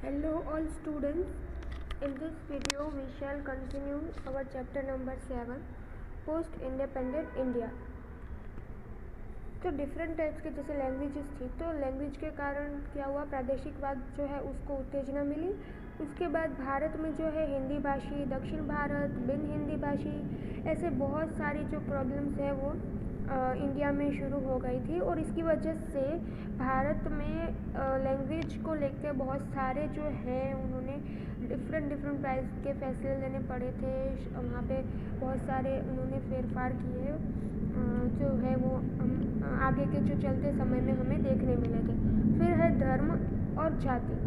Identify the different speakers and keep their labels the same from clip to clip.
Speaker 1: Hello all students. In this video we shall continue our chapter number 7 Post Independent India. तो different types के जैसे languages थी, तो language के कारण क्या हुआ, प्रादेशिकवाद जो है उसको उत्तेजना मिली। उसके बाद भारत में जो है हिंदी भाषी, दक्षिण भारत, बिन हिंदी भाषी, ऐसे बहुत सारी जो प्रॉब्लम्स है वो इंडिया में शुरू हो गई थी। और इसकी वजह से भारत में लैंग्वेज को लेकर बहुत सारे जो हैं उन्होंने डिफरेंट टाइप्स के फैसले लेने पड़े थे। वहाँ पे बहुत सारे उन्होंने फेरफार किए जो है वो आगे के जो चलते समय में हमें देखने मिले थे। फिर है धर्म और जाति।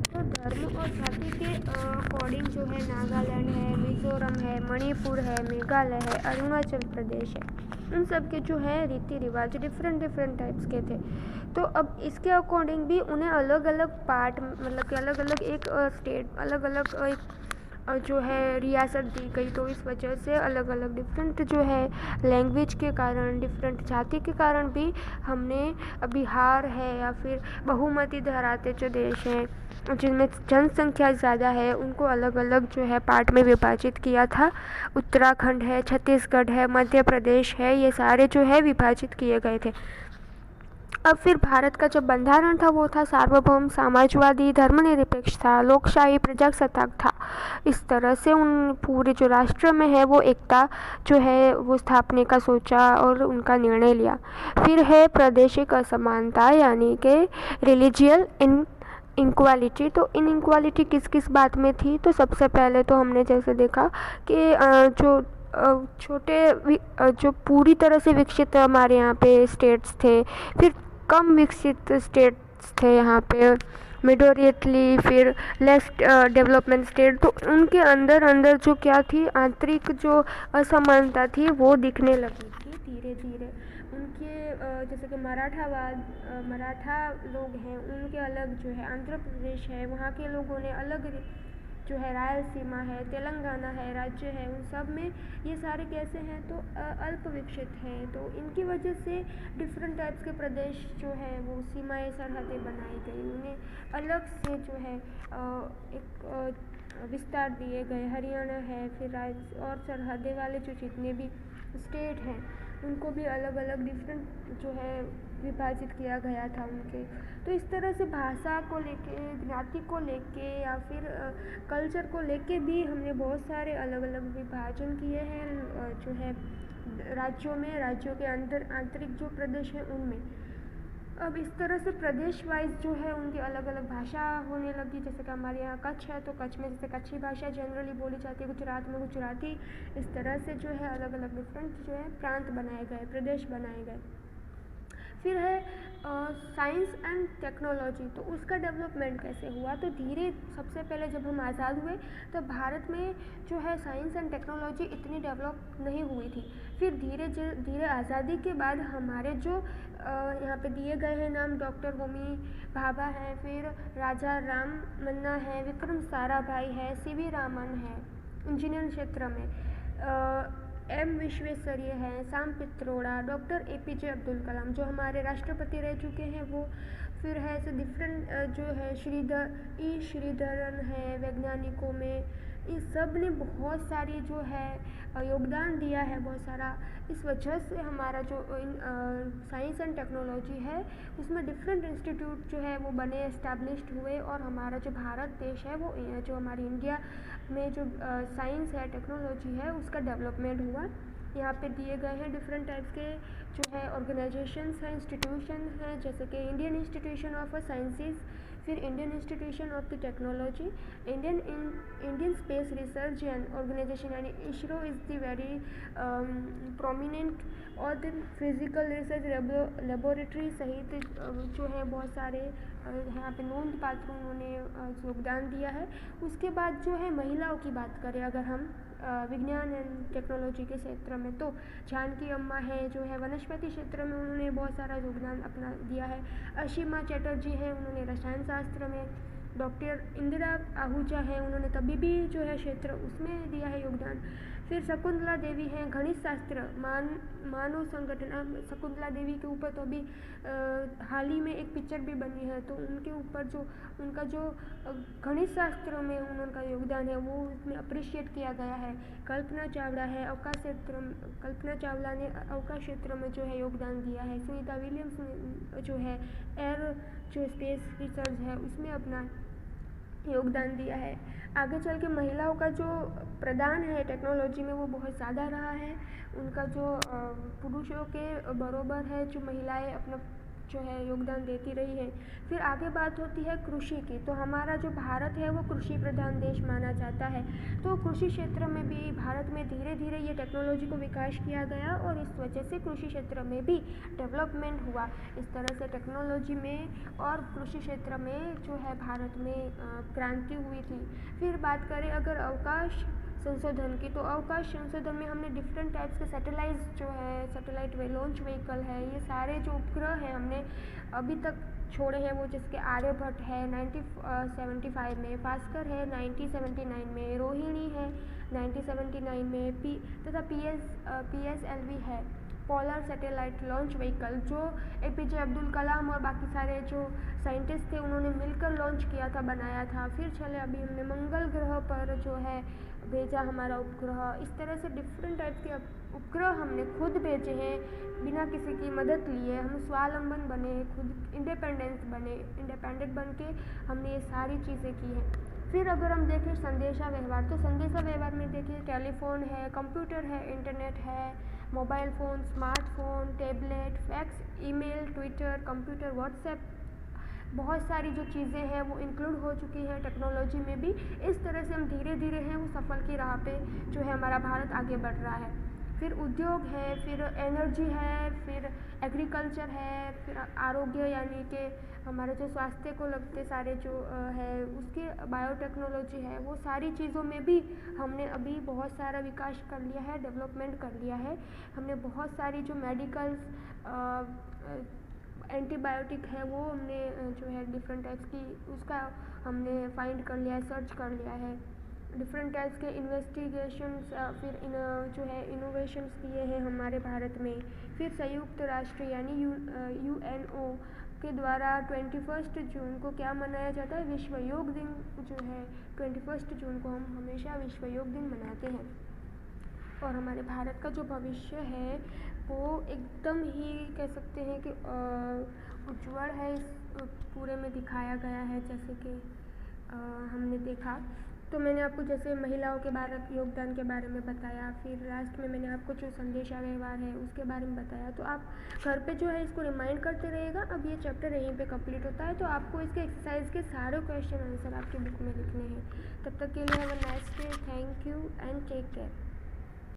Speaker 1: तो धर्म और जाति के अकॉर्डिंग जो है नागालैंड है, मिज़ोरम है, मणिपुर है, मेघालय है, अरुणाचल प्रदेश है, उन सब के जो है रीति रिवाज डिफरेंट टाइप्स के थे। तो अब इसके अकॉर्डिंग भी उन्हें अलग अलग पार्ट, मतलब कि अलग अलग एक स्टेट, अलग अलग एक जो है रियासत दी गई। तो इस वजह से अलग अलग डिफरेंट जो है लैंग्वेज के कारण, डिफरेंट जाति के कारण भी हमने बिहार है या फिर बहुमती धराते जो देश हैं जिनमें जनसंख्या ज़्यादा है उनको अलग अलग जो है पार्ट में विभाजित किया था। उत्तराखंड है, छत्तीसगढ़ है, मध्य प्रदेश है, ये सारे जो है विभाजित किए गए थे। अब फिर भारत का जो बंधारण था वो था सार्वभौम, समाजवादी, धर्मनिरपेक्ष था, लोकशाही, प्रजासत्ताक था। इस तरह से उन पूरे जो राष्ट्र में है वो एकता जो है वो स्थापने का सोचा और उनका निर्णय लिया। फिर है प्रादेशिक असमानता यानी कि रिलीजियल इनक्वालिटी। तो इनक्वालिटी किस किस बात में थी, तो सबसे पहले तो हमने जैसे देखा कि जो जो पूरी तरह से विकसित हमारे यहाँ पे स्टेट्स थे, फिर कम विकसित स्टेट्स थे यहाँ पे, मिडोरियटली, फिर लेस डेवलपमेंट स्टेट। तो उनके अंदर जो क्या थी, आंतरिक जो असमानता थी वो दिखने लगी थी धीरे धीरे। उनके जैसे कि मराठा लोग हैं, उनके अलग जो है आंध्र प्रदेश है, वहाँ के लोगों ने अलग जो है रायलसीमा है, तेलंगाना है, राज्य है, उन सब में ये सारे कैसे हैं तो अल्प विकसित हैं। तो इनकी वजह से डिफरेंट टाइप्स के प्रदेश जो है वो सीमाएँ, सरहदें बनाई गई, उन्हें अलग से जो है एक विस्तार दिए गए। हरियाणा है, फिर राज्य और सरहदे वाले जो जितने भी स्टेट हैं उनको भी अलग अलग डिफरेंट जो है विभाजित किया गया था उनके। तो इस तरह से भाषा को लेके, ज्ञाति को लेके या फिर कल्चर को लेके भी हमने बहुत सारे अलग अलग विभाजन किए हैं जो है राज्यों में, राज्यों के अंदर आंतरिक जो प्रदेश हैं उनमें। अब इस तरह से प्रदेश वाइज जो है उनकी अलग अलग भाषा होने लगी। जैसे कि हमारे यहाँ कच्छ है, तो कच्छ में जैसे कच्छी भाषा जनरली बोली जाती है, गुजरात में गुजराती। इस तरह से जो है अलग अलग डिफरेंट जो है प्रांत बनाए गए, प्रदेश बनाए गए। फिर है साइंस एंड टेक्नोलॉजी। तो उसका डेवलपमेंट कैसे हुआ, तो धीरे सबसे पहले जब हम आज़ाद हुए तो भारत में जो है साइंस एंड टेक्नोलॉजी इतनी डेवलप नहीं हुई थी। फिर धीरे धीरे आज़ादी के बाद हमारे जो यहाँ पे दिए गए हैं नाम, डॉक्टर होमी भाभा हैं, फिर राजा राम मन्ना है, विक्रम साराभाई है, सीवी रामन है इंजीनियरिंग क्षेत्र में, एम विश्वेश्वरैया हैं, साम पित्रोड़ा, डॉक्टर APJ अब्दुल कलाम जो हमारे राष्ट्रपति रह चुके हैं वो। फिर है ऐसे डिफरेंट जो है श्रीधरन है वैज्ञानिकों में। इस सब ने बहुत सारी जो है योगदान दिया है, बहुत सारा। इस वजह से हमारा जो साइंस एंड टेक्नोलॉजी है उसमें डिफरेंट इंस्टीट्यूट जो है वो बने, एस्टैब्लिश्ड हुए। और हमारा जो भारत देश है वो जो हमारी इंडिया में जो साइंस है, टेक्नोलॉजी है, उसका डेवलपमेंट हुआ। यहाँ पे दिए गए हैं डिफरेंट टाइप्स के जो है ऑर्गेनाइजेशंस हैं, इंस्टीट्यूशन हैं, जैसे कि इंडियन इंस्टीट्यूशन ऑफ साइंसेस, फिर Indian institution of the technology, Indian space research and organisation यानी ISRO is the very prominent, और देन फिजिकल रिसर्च लेबोरेटरी सहित जो है बहुत सारे यहाँ पे नोंदपात्र उन्होंने योगदान दिया है। उसके बाद जो है महिलाओं की बात करें अगर हम विज्ञान एंड टेक्नोलॉजी के क्षेत्र में, तो जानकी अम्मा है जो है वनस्पति क्षेत्र में, उन्होंने बहुत सारा योगदान अपना दिया है। असीमा चैटर्जी हैं, उन्होंने रसायन शास्त्र में। डॉक्टर इंदिरा आहूजा हैं, उन्होंने तबीबी जो है क्षेत्र उसमें दिया है योगदान। फिर शकुंतला देवी हैं, गणित शास्त्र, मानव संगठन। शकुंतला देवी के ऊपर तो अभी हाल ही में एक पिक्चर भी बनी है, तो उनके ऊपर जो उनका जो गणित शास्त्र में उनका योगदान है वो उसमें अप्रिशिएट किया गया है। कल्पना चावला है, कल्पना चावला ने अवकाश क्षेत्र में जो है योगदान दिया है। सुनीता विलियम्स ने जो है एयर जो स्पेस रिसर्च है उसमें अपना योगदान दिया है। आगे चल के महिलाओं का जो प्रदान है टेक्नोलॉजी में वो बहुत ज़्यादा रहा है। उनका जो पुरुषों के बराबर है जो महिलाएं अपना जो है योगदान देती रही है। फिर आगे बात होती है कृषि की, तो हमारा जो भारत है वो कृषि प्रधान देश माना जाता है। तो कृषि क्षेत्र में भी भारत में धीरे धीरे ये टेक्नोलॉजी को विकास किया गया और इस वजह से कृषि क्षेत्र में भी डेवलपमेंट हुआ। इस तरह से टेक्नोलॉजी में और कृषि क्षेत्र में जो है भारत में क्रांति हुई थी। फिर बात करें अगर अवकाश संशोधन की, तो अवकाश संशोधन में हमने डिफरेंट टाइप्स के सैटेलाइट लॉन्च व्हीकल है, ये सारे जो उपग्रह हैं हमने अभी तक छोड़े हैं वो, जिसके आर्यभट्ट है 1975 में, भास्कर है 1979 में, रोहिणी है 1979 में, तथा PSLV है, पोलर सैटेलाइट लॉन्च व्हीकल, जो APJ अब्दुल कलाम और बाकी सारे जो साइंटिस्ट थे उन्होंने मिलकर लॉन्च किया था, बनाया था। फिर चले अभी हमने मंगल ग्रह पर जो है भेजा हमारा उपग्रह। इस तरह से डिफरेंट टाइप के उपग्रह हमने खुद भेजे हैं बिना किसी की मदद लिए। हम स्वावलंबन बने, खुद इंडिपेंडेंट बन के हमने ये सारी चीज़ें की हैं। फिर अगर हम देखें संदेशा व्यवहार, तो संदेशा व्यवहार में देखिए टेलीफोन है, कंप्यूटर है, इंटरनेट है, mobile phone, smartphone, tablet, fax, email, Twitter, computer, WhatsApp, बहुत सारी जो चीज़ें हैं वो इंक्लूड हो चुकी हैं टेक्नोलॉजी में भी। इस तरह से हम धीरे धीरे हैं वो सफल की राह पे जो है हमारा भारत आगे बढ़ रहा है। फिर उद्योग है, फिर एनर्जी है, फिर एग्रीकल्चर है, फिर आरोग्य यानी कि हमारे जो स्वास्थ्य को लगते सारे जो है उसके बायोटेक्नोलॉजी है, वो सारी चीज़ों में भी हमने अभी बहुत सारा विकास कर लिया है, डेवलपमेंट कर लिया है। हमने बहुत सारी जो मेडिकल एंटीबायोटिक है वो हमने जो है डिफरेंट टाइप्स की उसका हमने फाइंड कर लिया है, सर्च कर लिया है। डिफरेंट टाइप्स के इन्वेस्टिगेशंस फिर जो है इनोवेशंस किए हैं हमारे भारत में। फिर संयुक्त राष्ट्र यानी UNO के द्वारा 21 जून को क्या मनाया जाता है, विश्व योग दिन जो है 21 जून को हम हमेशा विश्व योग दिन मनाते हैं। और हमारे भारत का जो भविष्य है वो एकदम ही कह सकते हैं कि उज्ज्वल है, इस पूरे में दिखाया गया है। जैसे कि हमने देखा तो मैंने आपको जैसे महिलाओं के बारे योगदान के बारे में बताया, फिर लास्ट में मैंने आपको जो संदेशा व्यवहार है उसके बारे में बताया। तो आप घर पे जो है इसको रिमाइंड करते रहिएगा। अब ये चैप्टर यहीं पे कंप्लीट होता है, तो आपको इसके एक्सरसाइज के सारे क्वेश्चन आंसर आपके बुक में लिखने हैं। तब तक के लिए have a nice day, thank you and take care.